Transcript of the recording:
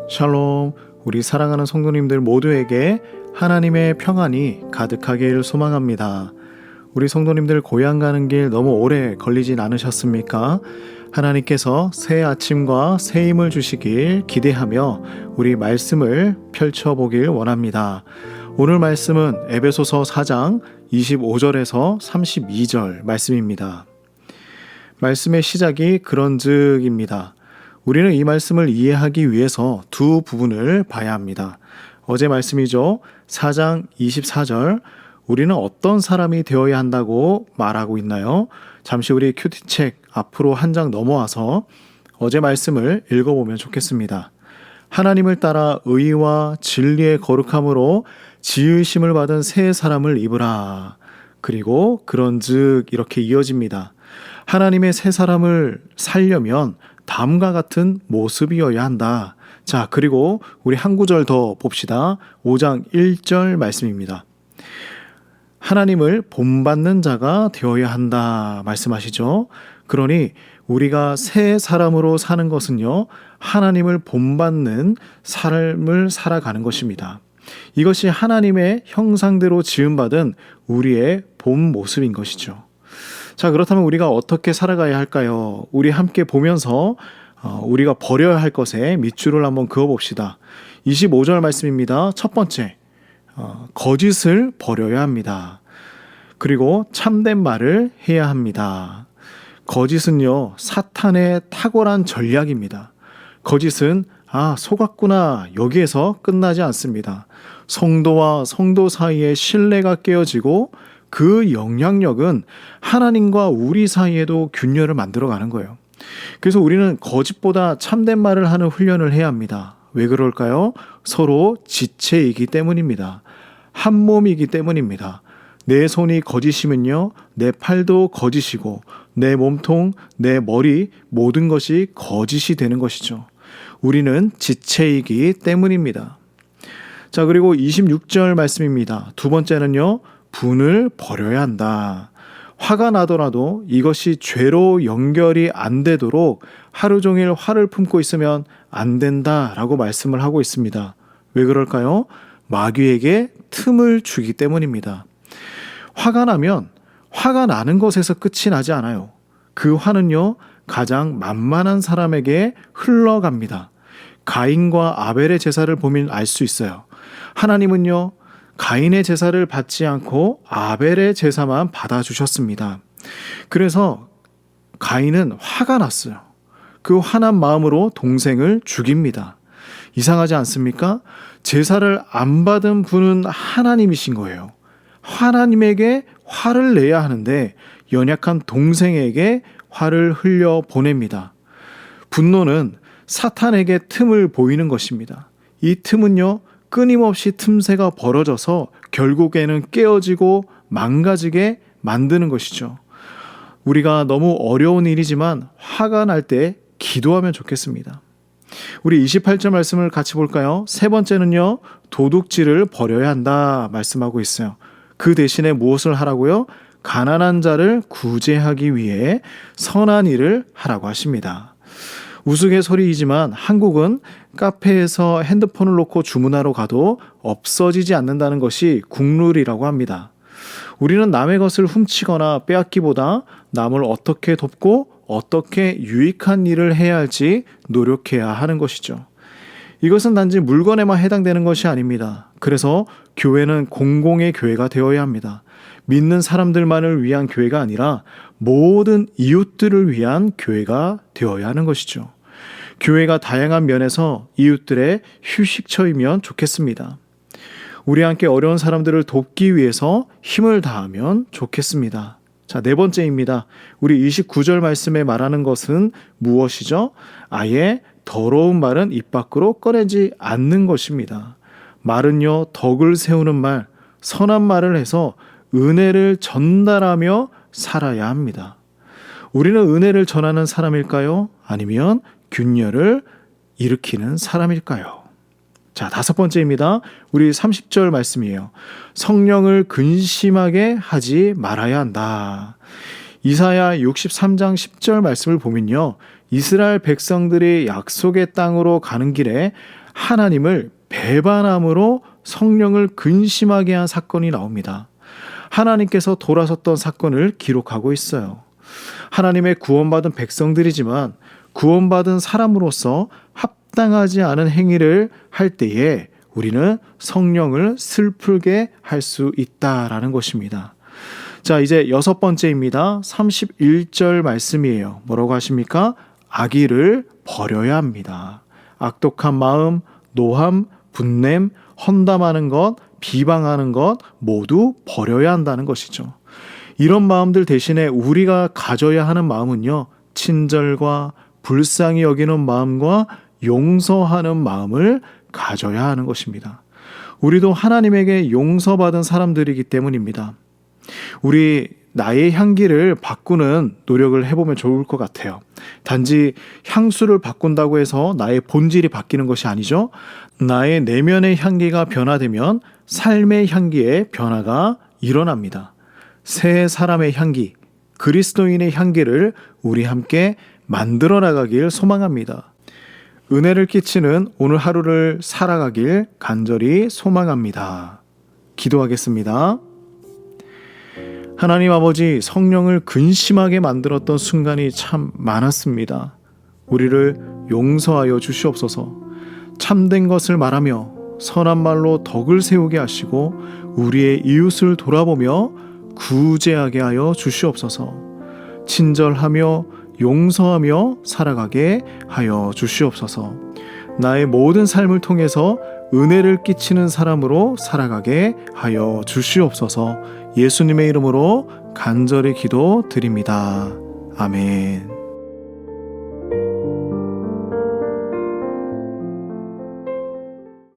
샬롬, 우리 사랑하는 성도님들 모두에게 하나님의 평안이 가득하길 소망합니다. 우리 성도님들 고향 가는 길 너무 오래 걸리진 않으셨습니까? 하나님께서 새 아침과 새 힘을 주시길 기대하며 우리 말씀을 펼쳐보길 원합니다. 오늘 말씀은 에베소서 4장 25절에서 32절 말씀입니다. 말씀의 시작이 그런즉입니다. 우리는 이 말씀을 이해하기 위해서 두 부분을 봐야 합니다. 어제 말씀이죠. 4장 24절, 우리는 어떤 사람이 되어야 한다고 말하고 있나요? 잠시 우리 큐티책 앞으로 한 장 넘어와서 어제 말씀을 읽어보면 좋겠습니다. 하나님을 따라 의와 진리의 거룩함으로 지으심을 받은 새 사람을 입으라. 그리고 그런즉 이렇게 이어집니다. 하나님의 새 사람을 살려면 다음과 같은 모습이어야 한다. 자, 그리고 우리 한 구절 더 봅시다. 5장 1절 말씀입니다. 하나님을 본받는 자가 되어야 한다 말씀하시죠. 그러니 우리가 새 사람으로 사는 것은요, 하나님을 본받는 삶을 살아가는 것입니다. 이것이 하나님의 형상대로 지음받은 우리의 본 모습인 것이죠. 자, 그렇다면 우리가 어떻게 살아가야 할까요? 우리 함께 보면서 우리가 버려야 할 것에 밑줄을 한번 그어봅시다. 25절 말씀입니다. 첫 번째, 거짓을 버려야 합니다. 그리고 참된 말을 해야 합니다. 거짓은요, 사탄의 탁월한 전략입니다. 거짓은 속았구나, 여기에서 끝나지 않습니다. 성도와 성도 사이의 신뢰가 깨어지고 그 영향력은 하나님과 우리 사이에도 균열을 만들어가는 거예요. 그래서 우리는 거짓보다 참된 말을 하는 훈련을 해야 합니다. 왜 그럴까요? 서로 지체이기 때문입니다. 한 몸이기 때문입니다. 내 손이 거짓이면요, 내 팔도 거짓이고 내 몸통, 내 머리, 모든 것이 거짓이 되는 것이죠. 우리는 지체이기 때문입니다. 자, 그리고 26절 말씀입니다. 두 번째는요, 분을 버려야 한다. 화가 나더라도 이것이 죄로 연결이 안 되도록 하루 종일 화를 품고 있으면 안 된다라고 말씀을 하고 있습니다. 왜 그럴까요? 마귀에게 틈을 주기 때문입니다. 화가 나면 화가 나는 것에서 끝이 나지 않아요. 그 화는요, 가장 만만한 사람에게 흘러갑니다. 가인과 아벨의 제사를 보면 알 수 있어요. 하나님은요, 가인의 제사를 받지 않고 아벨의 제사만 받아주셨습니다. 그래서 가인은 화가 났어요. 그 화난 마음으로 동생을 죽입니다. 이상하지 않습니까? 제사를 안 받은 분은 하나님이신 거예요. 하나님에게 화를 내야 하는데 연약한 동생에게 화를 흘려 보냅니다. 분노는 사탄에게 틈을 보이는 것입니다. 이 틈은요, 끊임없이 틈새가 벌어져서 결국에는 깨어지고 망가지게 만드는 것이죠. 우리가 너무 어려운 일이지만 화가 날 때 기도하면 좋겠습니다. 우리 28절 말씀을 같이 볼까요? 세 번째는요, 도둑질을 버려야 한다 말씀하고 있어요. 그 대신에 무엇을 하라고요? 가난한 자를 구제하기 위해 선한 일을 하라고 하십니다. 우스갯소리이지만 한국은 카페에서 핸드폰을 놓고 주문하러 가도 없어지지 않는다는 것이 국룰이라고 합니다. 우리는 남의 것을 훔치거나 빼앗기보다 남을 어떻게 돕고 어떻게 유익한 일을 해야 할지 노력해야 하는 것이죠. 이것은 단지 물건에만 해당되는 것이 아닙니다. 그래서 교회는 공공의 교회가 되어야 합니다. 믿는 사람들만을 위한 교회가 아니라 모든 이웃들을 위한 교회가 되어야 하는 것이죠. 교회가 다양한 면에서 이웃들의 휴식처이면 좋겠습니다. 우리 함께 어려운 사람들을 돕기 위해서 힘을 다하면 좋겠습니다. 자, 네 번째입니다. 우리 29절 말씀에 말하는 것은 무엇이죠? 아예 더러운 말은 입 밖으로 꺼내지 않는 것입니다. 말은요, 덕을 세우는 말, 선한 말을 해서 은혜를 전달하며 살아야 합니다. 우리는 은혜를 전하는 사람일까요? 아니면 균열을 일으키는 사람일까요? 자, 다섯 번째입니다. 우리 30절 말씀이에요. 성령을 근심하게 하지 말아야 한다. 이사야 63장 10절 말씀을 보면요, 이스라엘 백성들이 약속의 땅으로 가는 길에 하나님을 배반함으로 성령을 근심하게 한 사건이 나옵니다. 하나님께서 돌아섰던 사건을 기록하고 있어요. 하나님의 구원받은 백성들이지만 구원받은 사람으로서 합당하지 않은 행위를 할 때에 우리는 성령을 슬프게 할 수 있다라는 것입니다. 자, 이제 6번째입니다. 31절 말씀이에요. 뭐라고 하십니까? 악의를 버려야 합니다. 악독한 마음, 노함, 분냄, 헌담하는 것, 비방하는 것 모두 버려야 한다는 것이죠. 이런 마음들 대신에 우리가 가져야 하는 마음은요, 친절과 불쌍히 여기는 마음과 용서하는 마음을 가져야 하는 것입니다. 우리도 하나님에게 용서받은 사람들이기 때문입니다. 우리 나의 향기를 바꾸는 노력을 해보면 좋을 것 같아요. 단지 향수를 바꾼다고 해서 나의 본질이 바뀌는 것이 아니죠. 나의 내면의 향기가 변화되면 삶의 향기에 변화가 일어납니다. 새 사람의 향기, 그리스도인의 향기를 우리 함께 만들어 나가길 소망합니다. 은혜를 끼치는 오늘 하루를 살아가길 간절히 소망합니다. 기도하겠습니다. 하나님 아버지, 성령을 근심하게 만들었던 순간이 참 많았습니다. 우리를 용서하여 주시옵소서. 참된 것을 말하며 선한 말로 덕을 세우게 하시고 우리의 이웃을 돌아보며 구제하게 하여 주시옵소서. 친절하며 용서하며 살아가게 하여 주시옵소서. 나의 모든 삶을 통해서 은혜를 끼치는 사람으로 살아가게 하여 주시옵소서. 예수님의 이름으로 간절히 기도드립니다. 아멘.